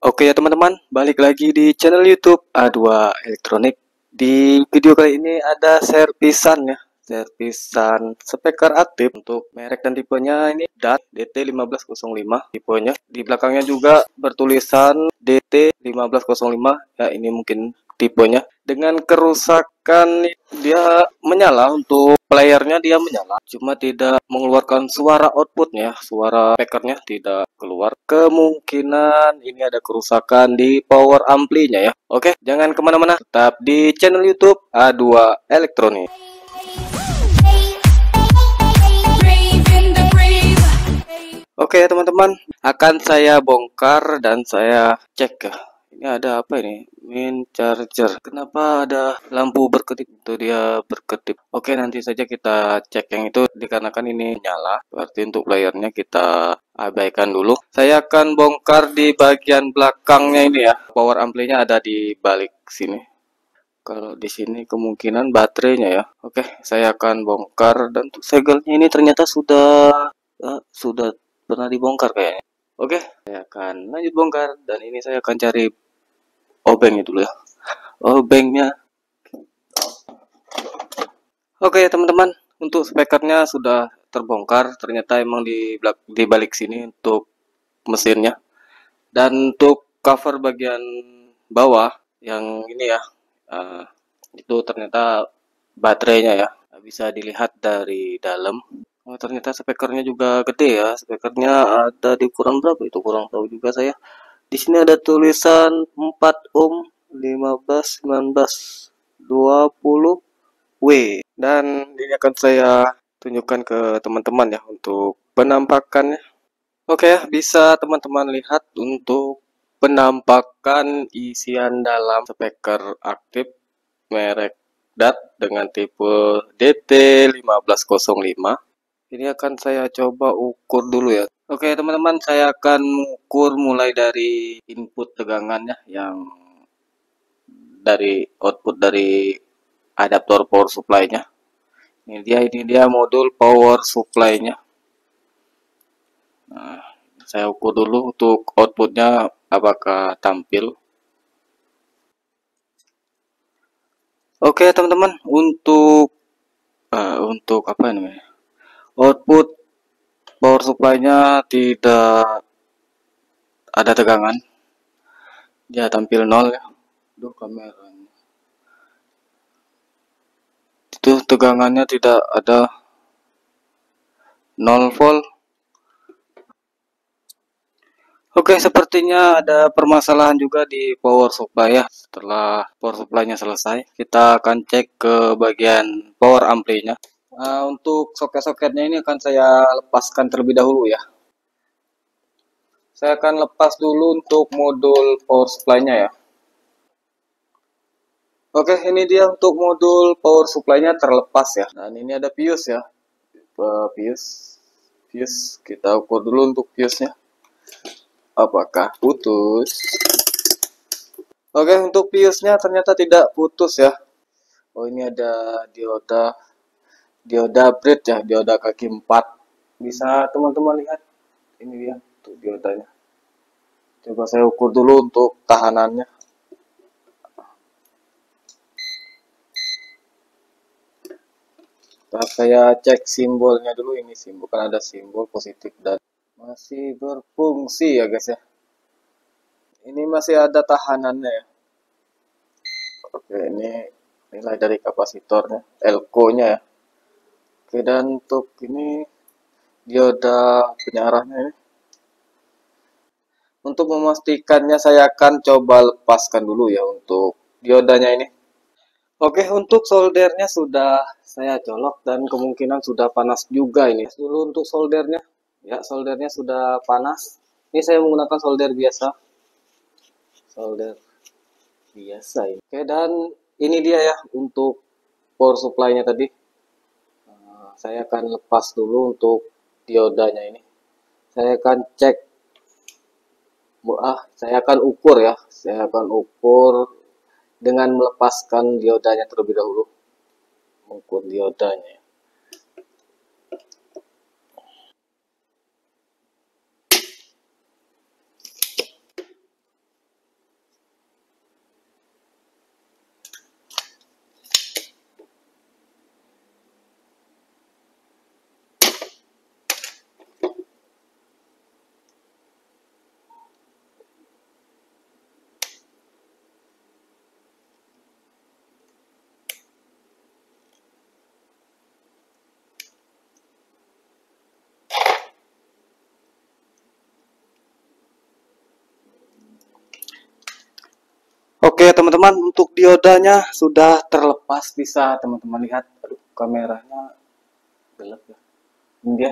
Oke ya teman-teman, balik lagi di channel YouTube A2 Elektronik. Di video kali ini ada servisan ya, servisan speaker aktif untuk merek dan tipenya ini DAT DT1505 tipenya. Di belakangnya juga bertulisan DT1505 ya, ini mungkin tipenya. Dengan kerusakan dia menyala, untuk playernya dia menyala, cuma tidak mengeluarkan suara outputnya, suara speakernya tidak keluar. Kemungkinan ini ada kerusakan di power amplinya ya. Oke, jangan kemana-mana, tetap di channel YouTube A2 Elektronik. Oke teman-teman, akan saya bongkar dan saya cek ya. Ini ada apa ini? Main charger. Kenapa ada lampu berkedip? Itu dia berkedip. Oke, nanti saja kita cek yang itu, dikarenakan ini nyala. Berarti untuk layarnya kita abaikan dulu. Saya akan bongkar di bagian belakangnya ini ya. Power amplinya ada di balik sini. Kalau di sini kemungkinan baterainya ya. Oke, saya akan bongkar, dan untuk segelnya ini ternyata sudah pernah dibongkar kayaknya. Oke, saya akan lanjut bongkar, dan ini saya akan cari obengnya dulu ya. Obengnya. Oke ya teman-teman, untuk speakernya sudah terbongkar. Ternyata emang di balik sini untuk mesinnya. Dan untuk cover bagian bawah yang ini ya, itu ternyata baterainya ya. Bisa dilihat dari dalam. Oh, ternyata speakernya juga gede ya. Speakernya ada di ukuran berapa itu, kurang tahu juga saya. Di sini ada tulisan 4 ohm, 15, 19, 20 W. Dan ini akan saya tunjukkan ke teman-teman ya untuk penampakannya. Oke ya, bisa teman-teman lihat untuk penampakan isian dalam speaker aktif merek DAT dengan tipe DT1505. Ini akan saya coba ukur dulu ya. Oke teman-teman, saya akan ukur mulai dari input tegangannya, yang dari output dari adaptor power supply-nya. Ini dia modul power supply-nya. Nah, saya ukur dulu untuk outputnya apakah tampil. Oke teman-teman, untuk apa ini? Output power supply-nya tidak ada tegangan. Dia tampil 0 ya. Aduh, kameranya. Itu tegangannya tidak ada, 0 volt. Oke, sepertinya ada permasalahan juga di power supply ya. Setelah power supply-nya selesai, kita akan cek ke bagian power amplinya. Untuk soket-soketnya ini akan saya lepaskan terlebih dahulu ya. Saya akan lepas dulu untuk modul power supply-nya ya. Oke, ini dia untuk modul power supply-nya terlepas ya. Dan ini ada fuse ya. Fuse kita ukur dulu untuk fuse-nya. Apakah putus? Oke, untuk fuse-nya ternyata tidak putus ya. Oh, ini ada dioda bridge ya, dioda kaki 4. Bisa teman-teman lihat. Ini dia untuk diodanya. Coba saya ukur dulu untuk tahanannya. Nah, saya cek simbolnya dulu. Ini simbol, kan ada simbol positif dan masih berfungsi ya guys ya. Ini masih ada tahanannya ya. Oke, ini nilai dari kapasitornya, elko-nya ya. Oke, dan untuk ini dioda penyarahnya ini. Untuk memastikannya saya akan coba lepaskan dulu ya untuk diodanya ini. Oke, untuk soldernya sudah saya colok dan kemungkinan sudah panas juga ini. Dulu untuk soldernya, ya soldernya sudah panas. Ini saya menggunakan solder biasa. Solder biasa ini. Oke, dan ini dia ya untuk power supply-nya tadi. Saya akan lepas dulu untuk diodanya ini. Saya akan cek. Saya akan ukur ya. Saya akan ukur dengan melepaskan diodanya terlebih dahulu. Mengukur diodanya. Oke teman-teman, untuk diodanya sudah terlepas, bisa teman-teman lihat. Aduh, kameranya gelap ya. Ini dia.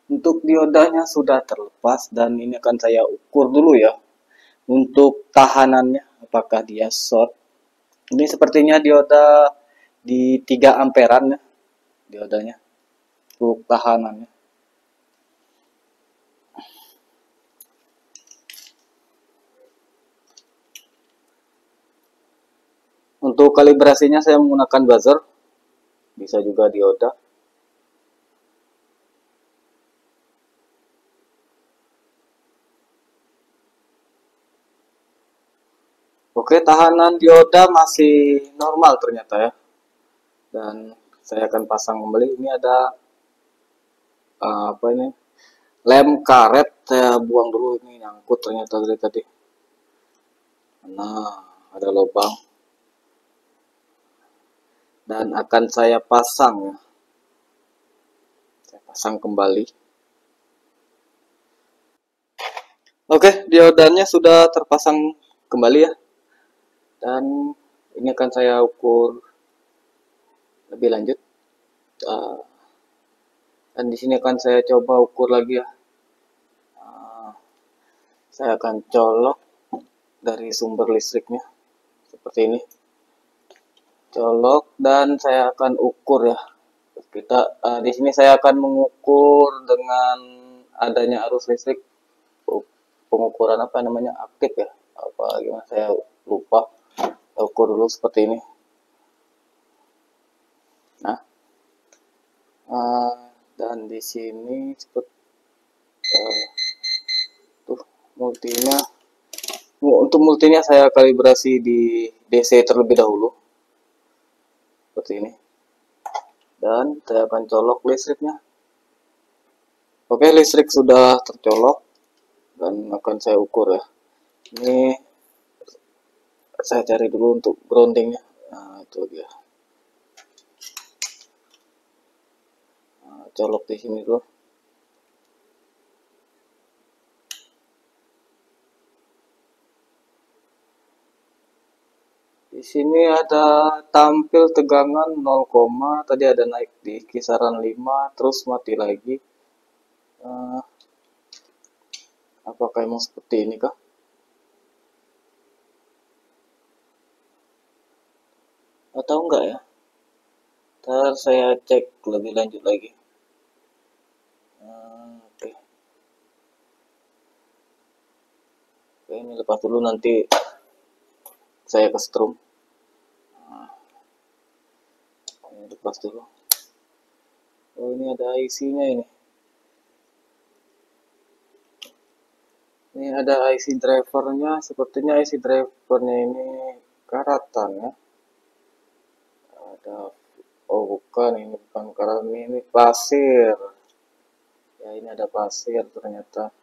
Untuk diodanya sudah terlepas dan ini akan saya ukur dulu ya. Untuk tahanannya, apakah dia short. Ini sepertinya dioda di 3 amperan ya, diodanya. Untuk tahanannya. Untuk kalibrasinya saya menggunakan buzzer, bisa juga dioda. Oke, tahanan dioda masih normal ternyata ya. Dan saya akan pasang kembali. Ini ada apa ini? Lem karet, saya buang dulu, ini nyangkut ternyata dari tadi. Nah, ada lubang. Dan akan saya pasang ya. Saya pasang kembali. Oke, diodanya sudah terpasang kembali ya. Dan ini akan saya ukur lebih lanjut. Dan di sini akan saya coba ukur lagi ya. Saya akan colok dari sumber listriknya seperti ini. Colok dan saya akan ukur ya. Kita di sini saya akan mengukur dengan adanya arus listrik, pengukuran apa namanya, aktif ya, apa gimana saya lupa. Saya ukur dulu seperti ini. Nah, dan di sini seperti tuh multinya. Untuk multinya saya kalibrasi di DC terlebih dahulu seperti ini. Dan saya akan colok listriknya. Oke, listrik sudah tercolok dan akan saya ukur ya. Ini saya cari dulu untuk groundingnya. Nah, itu dia. Nah, colok di sini dulu. Di sini ada tampil tegangan 0, tadi ada naik di kisaran 5, terus mati lagi. Apakah emang seperti ini kah? Atau enggak ya? Ntar saya cek lebih lanjut lagi. Oke. Oke, ini lepas dulu, nanti saya ke strum. Ini lepas dulu. Oh, ini ada IC-nya ini. Ini ada IC drivernya, sepertinya IC drivernya ini karatan ya. Ada, oh bukan, ini bukan karatan, ini pasir. Ya, ini ada pasir ternyata.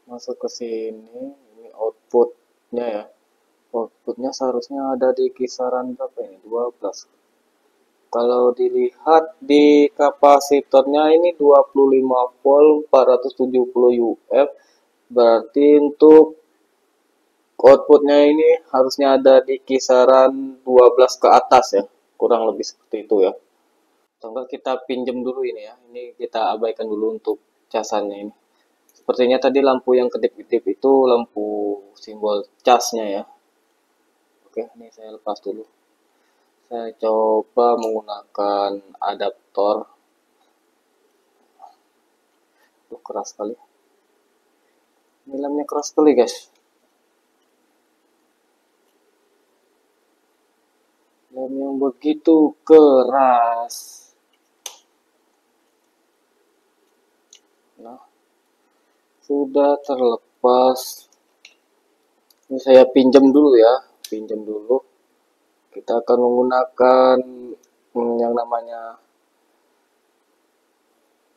Masuk ke sini, ini outputnya ya. Outputnya seharusnya ada di kisaran berapa ini? 12. Kalau dilihat di kapasitornya ini 25 volt 470 UF, berarti untuk outputnya ini harusnya ada di kisaran 12 ke atas ya, kurang lebih seperti itu ya. Atau kita pinjam dulu ini ya, ini kita abaikan dulu untuk casannya ini. Sepertinya tadi lampu yang kedip-kedip itu lampu simbol casnya ya. Oke, ini saya lepas dulu. Saya coba menggunakan adaptor. Keras sekali. Ini lemnya keras sekali guys. Lem yang begitu keras. Nah, sudah terlepas. Ini saya pinjam dulu ya, pinjam dulu. Kita akan menggunakan yang namanya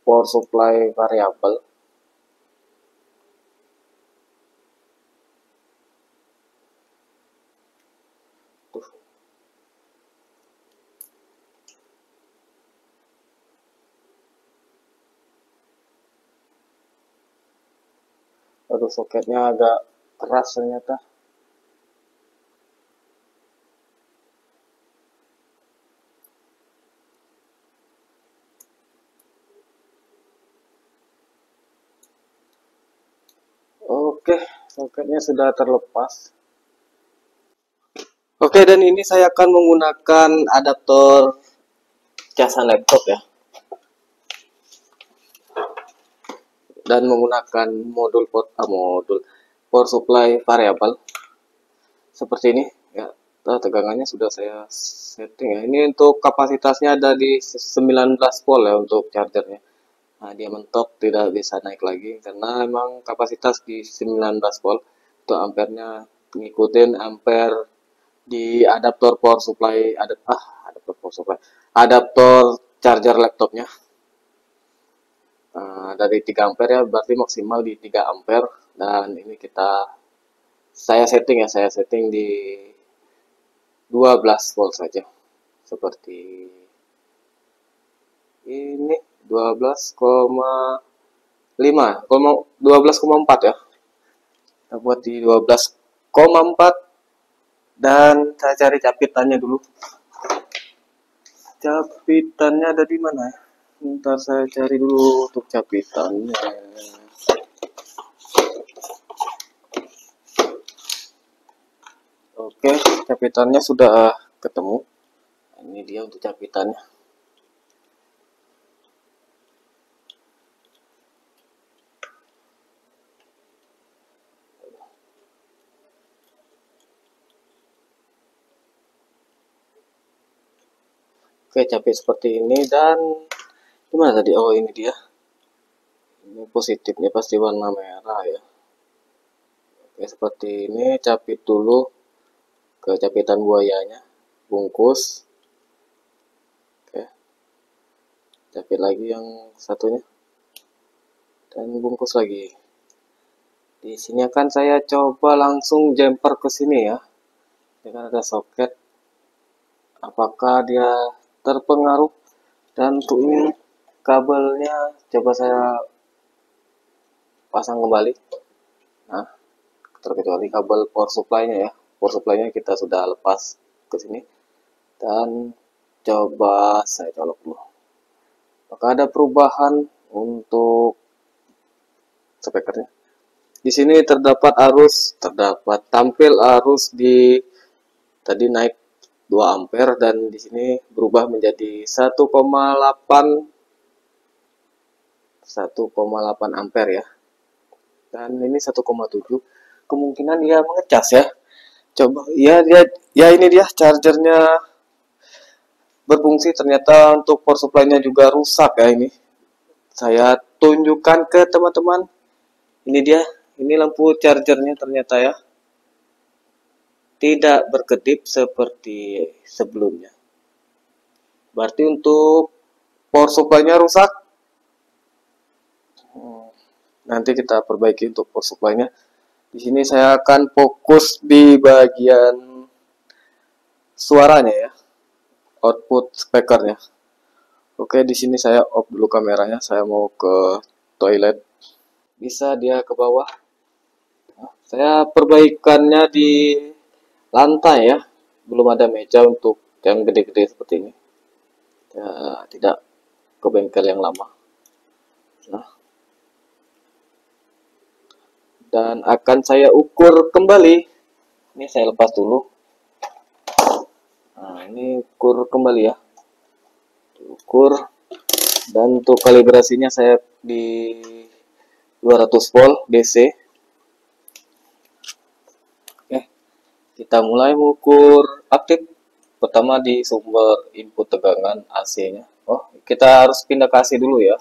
power supply variable. Aduh, soketnya agak keras ternyata. Oke, soketnya sudah terlepas. Oke, dan ini saya akan menggunakan adaptor casan laptop ya, dan menggunakan modul power supply variabel seperti ini ya. Tegangannya sudah saya setting ya. Ini untuk kapasitasnya ada di 19 volt ya untuk chargernya. Nah, dia mentok, tidak bisa naik lagi karena memang kapasitas di 19 volt. Untuk ampernya ngikutin ampere di adaptor charger laptopnya. Dari 3 ampere ya, berarti maksimal di 3 ampere. Dan ini saya setting di 12 volt saja, seperti ini. 12,4 ya, kita buat di 12,4. Dan saya cari capitannya dulu. Capitannya ada di mana ya? Ntar saya cari dulu untuk capitannya. Oke, capitannya sudah ketemu. Ini dia untuk capitannya. Oke, capit seperti ini. Dan gimana tadi? Oh, ini dia. Ini positifnya pasti warna merah ya. Oke, seperti ini. Capit dulu ke capitan buayanya, bungkus. Oke, capit lagi yang satunya dan bungkus lagi. Di sini akan saya coba langsung jumper ke sini ya, dengan ada soket. Apakah dia terpengaruh? Dan untuk ini kabelnya coba saya pasang kembali. Nah, terkecuali kabel power supply-nya ya. Power supply-nya kita sudah lepas ke sini. Dan coba saya colok dulu. Apakah ada perubahan untuk spekernya? Di sini tampil arus di tadi naik 2 ampere dan di sini berubah menjadi 1,8 ampere ya. Dan ini 1,7. Kemungkinan dia mengecas ya. Coba ya ini dia chargernya berfungsi. Ternyata untuk power supply-nya juga rusak ya ini. Saya tunjukkan ke teman-teman. Ini dia, ini lampu chargernya ternyata ya. Tidak berkedip seperti sebelumnya. Berarti untuk power supply-nya rusak. Nanti kita perbaiki untuk power supply-nya. Di sini saya akan fokus di bagian suaranya ya, output speakernya. Oke, di sini saya off dulu kameranya. Saya mau ke toilet. Bisa dia ke bawah. Saya perbaikannya di lantai ya. Belum ada meja untuk yang gede-gede seperti ini. Ya, tidak ke bengkel yang lama. Nah, dan akan saya ukur kembali. Ini saya lepas dulu. Nah, ini ukur kembali ya. Ukur. Dan untuk kalibrasinya saya di 200 volt DC. Oke, kita mulai mengukur aktif. Pertama di sumber input tegangan AC-nya. Oh, kita harus pindah ke AC dulu ya,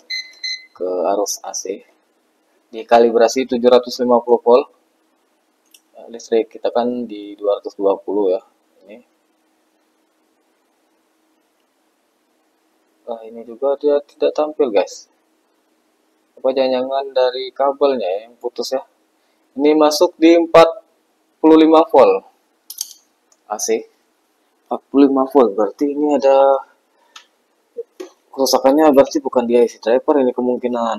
ke arus AC. Di kalibrasi 750 volt. Listrik kita kan di 220 ya. Ini juga dia tidak tampil guys. Apa jangan-jangan dari kabelnya yang putus ya. Ini masuk di 45 volt AC. 45 volt berarti ini ada kerusakannya, berarti bukan di IC driver ini kemungkinan.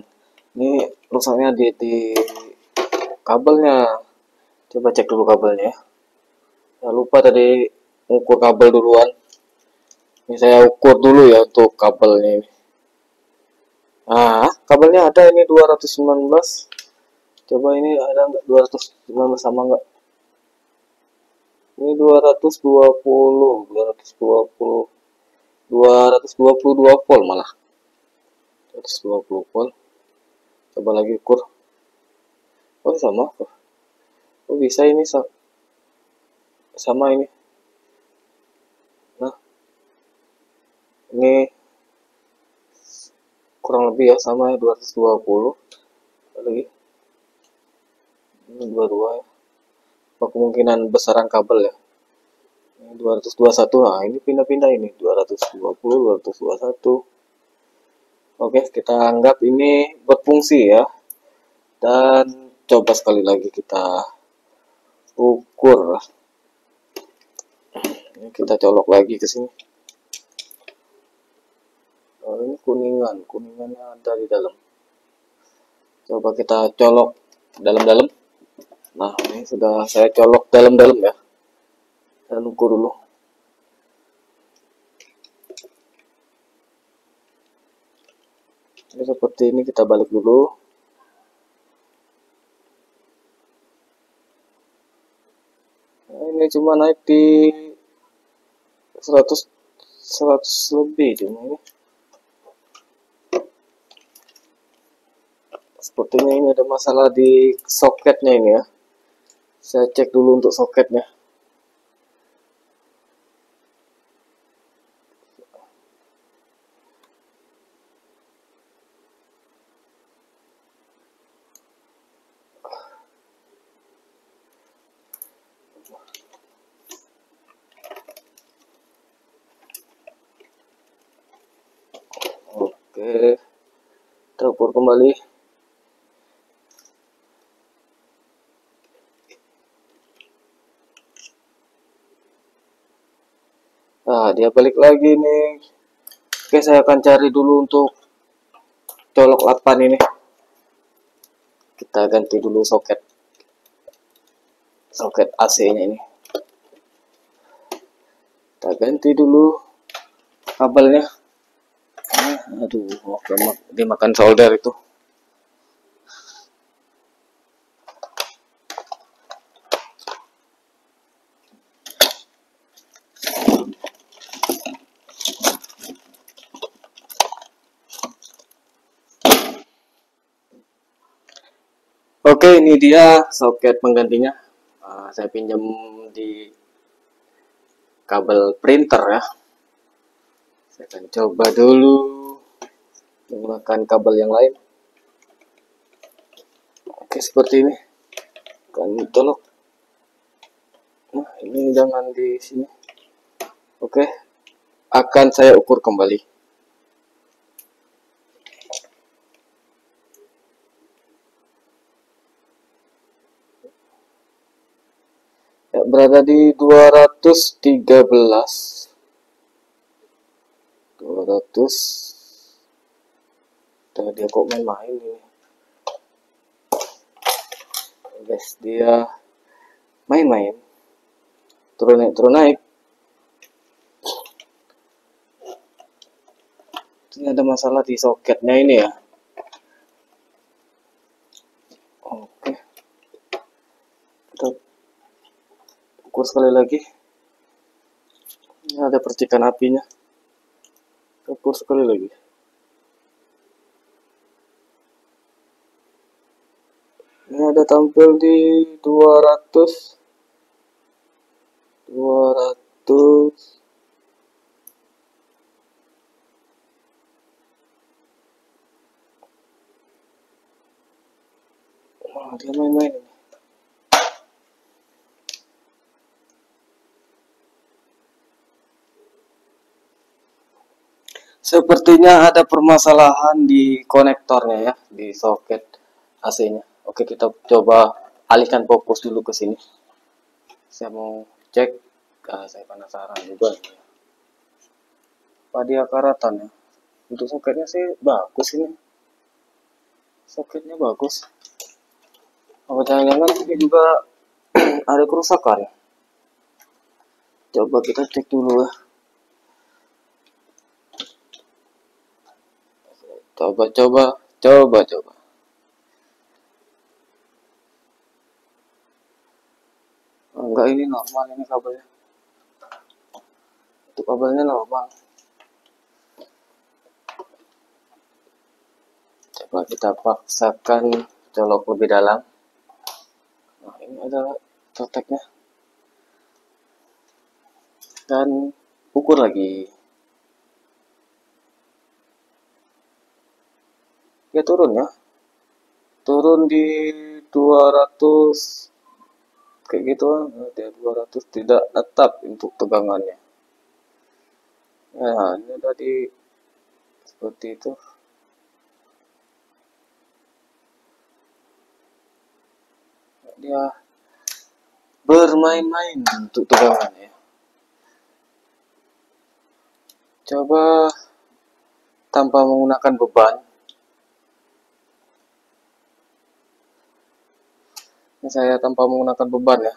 Ini rusaknya di kabelnya. Coba cek dulu kabelnya. Ya, lupa tadi ukur kabel duluan. Ini saya ukur dulu ya untuk kabelnya ini. Nah, kabelnya ada ini 219. Coba ini ada enggak 219 sama enggak? Ini 222 volt malah. 220 volt. Coba lagi ukur. Oh, sama. Oh, bisa ini sama ini. Nah, ini kurang lebih ya sama ya 220. Lagi. Ini 22 ya. Apa kemungkinan besaran kabel ya? Ini 221. Nah, ini pindah-pindah ini 220, 221. Oke, kita anggap ini berfungsi ya. Dan coba sekali lagi kita ukur. Ini kita colok lagi ke sini. Oh, ini kuningannya ada di dalam. Coba kita colok dalam-dalam. Nah, ini sudah saya colok dalam-dalam ya. Saya ukur dulu. Ini seperti ini, kita balik dulu. Nah, ini cuma naik di 100 lebih cuma ini. Sepertinya ini ada masalah di soketnya ini ya. Saya cek dulu untuk soketnya. Oke, terukur kembali. Nah, dia balik lagi nih. Oke, saya akan cari dulu untuk colok 8 ini. Kita ganti dulu soket AC-nya ini. Kita ganti dulu kabelnya. Aduh, dia makan solder itu. Oke, ini dia soket penggantinya. Saya pinjam di kabel printer ya. Saya akan coba dulu menggunakan kabel yang lain. Oke, seperti ini. Akan colok. Nah, ini jangan di sini. Oke, akan saya ukur kembali. Ya, berada di 213. 200. Dia kok main-main ini. Guys, dia main-main. Turun naik. Ini ada masalah di soketnya ini ya. Oke. Kita ukur sekali lagi. Ini ada percikan apinya. Kita ukur sekali lagi. Ini ada tampil di 200. Wah, dia main-main ini. Sepertinya ada permasalahan di konektornya ya, di soket AC-nya. Oke, kita coba alihkan fokus dulu ke sini. Saya mau cek, saya penasaran juga. Apa dia karatan ya? Untuk soketnya sih bagus ini. Soketnya bagus. Oh, jangan-jangan ini juga ada kerusakan. Coba kita cek dulu ya. Coba. Enggak, ini normal ini kabelnya. Itu kabelnya normal. Coba kita paksakan colok lebih dalam. Nah, ini ada proteknya. Dan ukur lagi. Dia turun ya. Turun di 200 kayak gitu, dia 200 tidak tetap untuk tegangannya. Nah, ini tadi seperti itu. Dia bermain-main untuk tegangannya. Coba tanpa menggunakan beban. Ini saya tanpa menggunakan beban ya.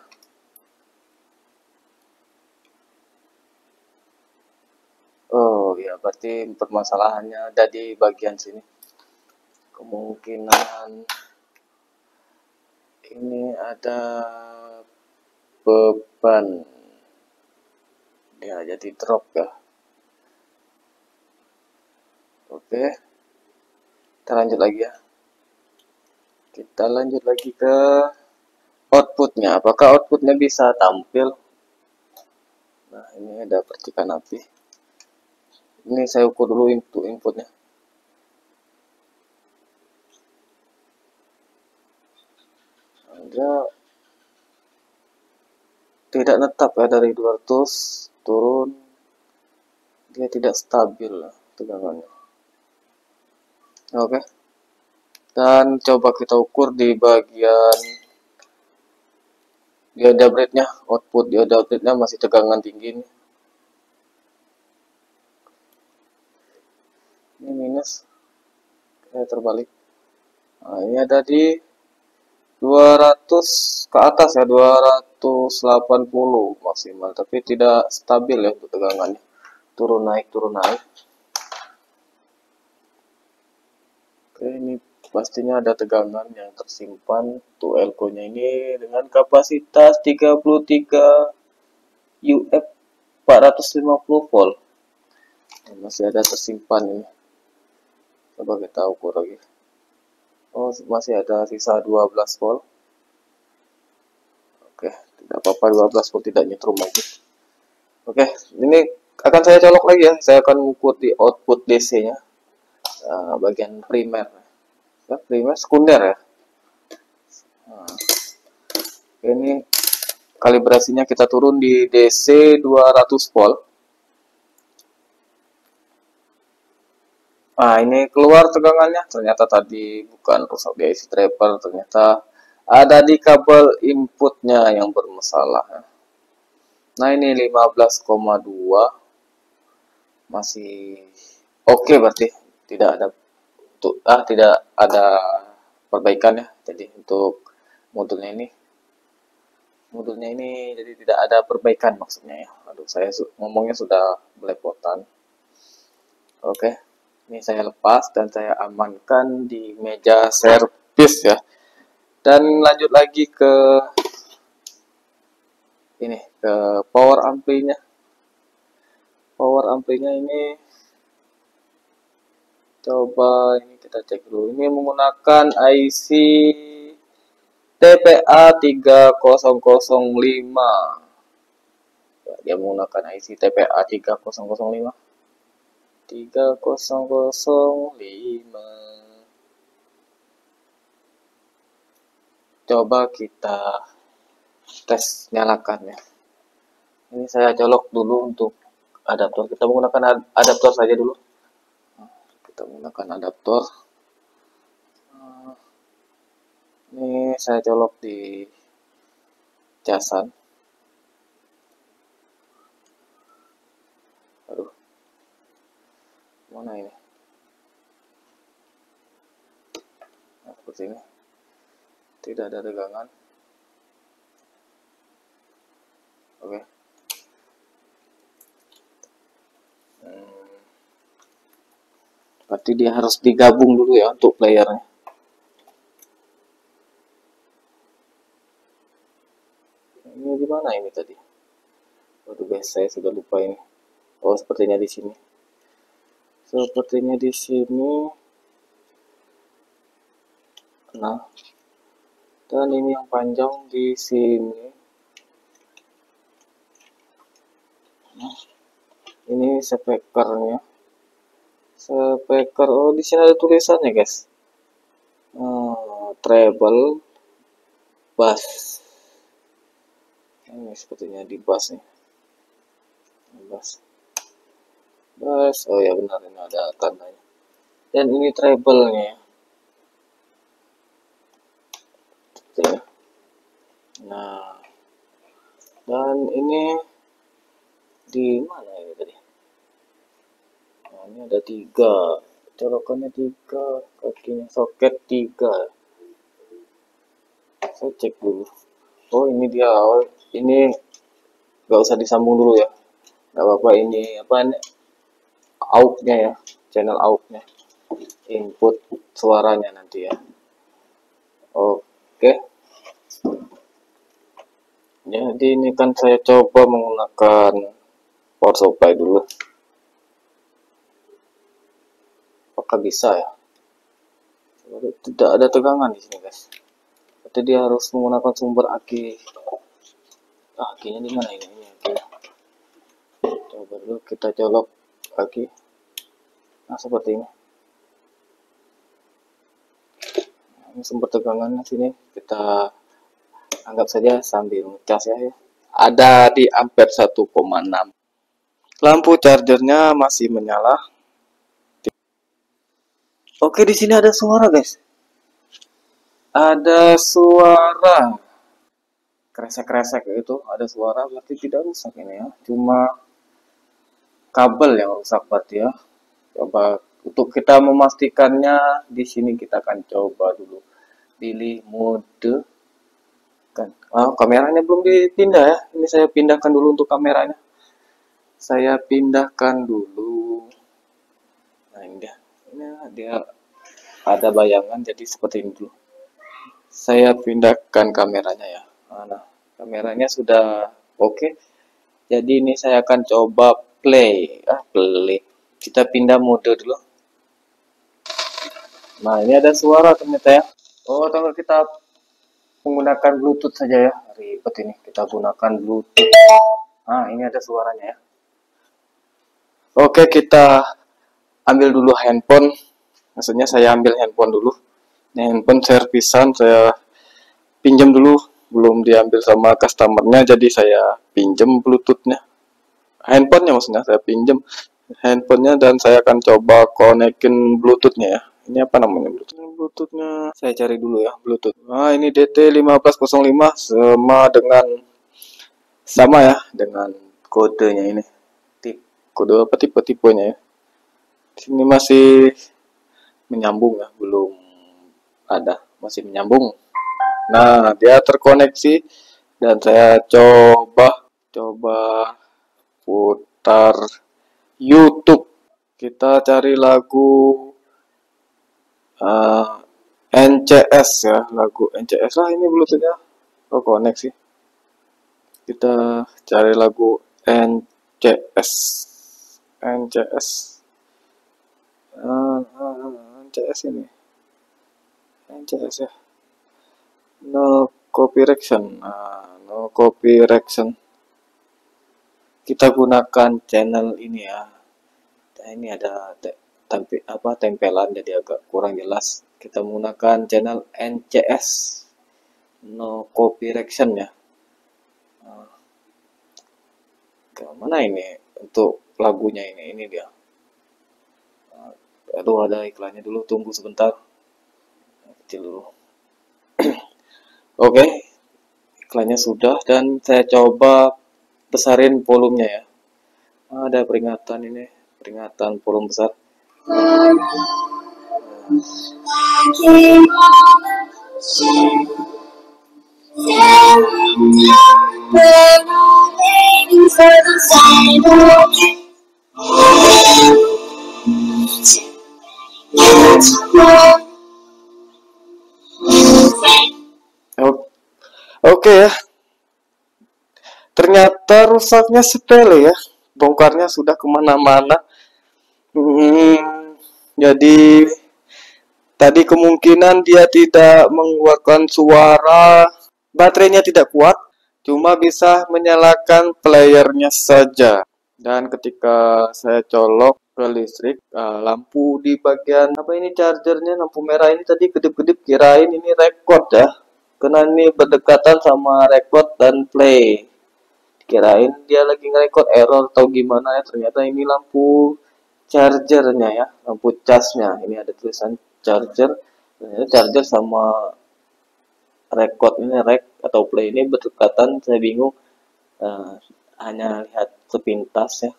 Oh ya, berarti permasalahannya ada di bagian sini. Kemungkinan ini ada beban. Ya, jadi drop ya. Oke. Kita lanjut lagi ya. Kita lanjut lagi ke outputnya. Apakah outputnya bisa tampil? Nah, ini ada percikan api. Ini saya ukur dulu inputnya. Dia tidak netap ya, dari 200 turun. Dia tidak stabil tegangannya. Oke. Dan coba kita ukur di bagian dioda breadnya, output dioda breadnya masih tegangan tinggi nih. Ini minus, saya terbalik. Nah, ini ada di 200 ke atas ya, 280 maksimal, tapi tidak stabil ya untuk tegangannya. Turun naik. Oke, ini pastinya ada tegangan yang tersimpan untuk elko-nya ini dengan kapasitas 33 UF 450 volt. Masih ada tersimpan ini. Coba kita ukur lagi. Oh, masih ada sisa 12 volt. Oke, tidak apa-apa, 12 volt tidak nyetrum lagi. Oke, ini akan saya colok lagi ya. Saya akan ukur di output DC-nya. Bagian primer. Primer sekunder ya. Nah, ini kalibrasinya kita turun di DC 200 volt. Nah, ini keluar tegangannya. Ternyata tadi bukan rusak di IC driver, ternyata ada di kabel inputnya yang bermasalah. Nah, ini 15,2 masih oke, berarti tidak ada perbaikan ya. Jadi untuk modulnya ini jadi tidak ada perbaikan maksudnya ya. Aduh, saya ngomongnya sudah belepotan. Oke, ini saya lepas dan saya amankan di meja servis ya. Dan lanjut lagi ke ini, ke power amplinya. Power amplinya ini coba ini kita cek dulu. Ini menggunakan IC TPA 3005. Ya, dia menggunakan IC TPA 3005. 3005. Coba kita tes nyalakan ya. Ini saya colok dulu untuk adaptor. Kita menggunakan adaptor saja dulu. Kita menggunakan adaptor. Ini saya colok di casan. Aduh, mana ini? Nah, seperti ini. Tidak ada tegangan. Oke. Berarti dia harus digabung dulu ya untuk playernya. Ini gimana ini tadi? Waduh guys, saya sudah lupa ini. Oh, sepertinya di sini. Sepertinya di sini. Nah, dan ini yang panjang di sini. Nah, ini speakernya. Speaker. Oh, di sini ada tulisannya guys. Treble, bass. Ini sepertinya di bass nih. Bass. Bass. Oh ya benar, ini ada tandanya. Dan ini treble-nya. Nah, dan ini di mana ini tadi? Nah, ini ada 3, colokannya 3, kakinya soket 3. Saya cek dulu. Oh ini dia. Oh, ini nggak usah disambung dulu ya. Nggak apa-apa, ini apa ini? AUX-nya ya, channel AUX-nya. Input suaranya nanti ya. Oke. Jadi ini kan saya coba menggunakan power supply dulu. Apakah bisa ya? Tidak ada tegangan di sini guys. Jadi dia harus menggunakan sumber aki. Akinya di mana ini? Akinya. Coba dulu kita colok aki. Nah seperti ini. Nah, ini sumber tegangannya sini. Kita anggap saja sambil ngecas ya. Ada di ampere 1,6. Lampu chargernya masih menyala. Oke, di sini ada suara guys. Ada suara kresek-kresek itu, ada suara, berarti tidak rusak ini ya. Cuma kabel yang rusak berarti ya. Coba untuk kita memastikannya, di sini kita akan coba dulu pilih mode kan. Oh, kameranya belum dipindah ya. Ini saya pindahkan dulu untuk kameranya. Saya pindahkan dulu. Nah, ini dia. Ini dia ada bayangan jadi seperti ini dulu. Saya pindahkan kameranya ya. Nah, kameranya sudah oke. Jadi ini saya akan coba play. Play. Kita pindah mode dulu. Nah, ini ada suara ternyata ya. Oh, atau kita menggunakan Bluetooth saja ya. Ribet ini. Kita gunakan Bluetooth. Nah, ini ada suaranya ya. Oke, kita ambil dulu handphone. Maksudnya saya ambil handphone dulu. Ini handphone servisan saya pinjam dulu, belum diambil sama customernya, jadi saya pinjam bluetoothnya, handphonenya maksudnya saya pinjam handphonenya, dan saya akan coba konekin bluetoothnya ya. Ini apa namanya bluetoothnya, saya cari dulu ya bluetooth. Nah ini DT1505 sama ya dengan kodenya ini, kode apa tipe-tipenya ya. Sini masih menyambung ya, belum ada, masih menyambung. Nah, dia terkoneksi dan saya coba putar YouTube. Kita cari lagu NCS ya, lagu NCS lah ini bluetoothnya. Oh, koneksi. Kita cari lagu NCS. NCS. NCS ini. NCS ya. No copyright. No copyright. Kita gunakan channel ini ya. Nah, ini ada tempelan jadi agak kurang jelas. Kita menggunakan channel NCS. No copyright ya. Ke mana ini untuk lagunya ini? Ini dia. Aduh, ada iklannya dulu. Tunggu sebentar. Kecil dulu. Oke, iklannya sudah dan saya coba besarin volumenya ya. Ada peringatan ini, peringatan volume besar. Oke ya, ternyata rusaknya sepele ya, bongkarnya sudah kemana-mana. Jadi tadi kemungkinan dia tidak mengeluarkan suara, baterainya tidak kuat, cuma bisa menyalakan playernya saja. Dan ketika saya colok ke listrik, lampu di bagian apa ini chargernya, lampu merah ini tadi kedip-kedip, kirain ini record ya, karena ini berdekatan sama record dan play. Kirain dia lagi nge-record error atau gimana ya, ternyata ini lampu chargernya ya, lampu casnya. Ini ada tulisan charger, ternyata charger sama record ini, rec atau play ini berdekatan. Saya bingung, eh, hanya lihat sepintas ya,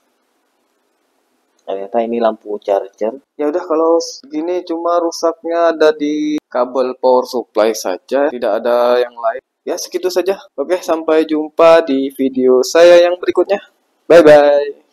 ternyata ini lampu charger. Ya udah, kalau segini cuma rusaknya ada di kabel power supply saja, tidak ada yang lain. Ya segitu saja. Oke, sampai jumpa di video saya yang berikutnya. Bye bye.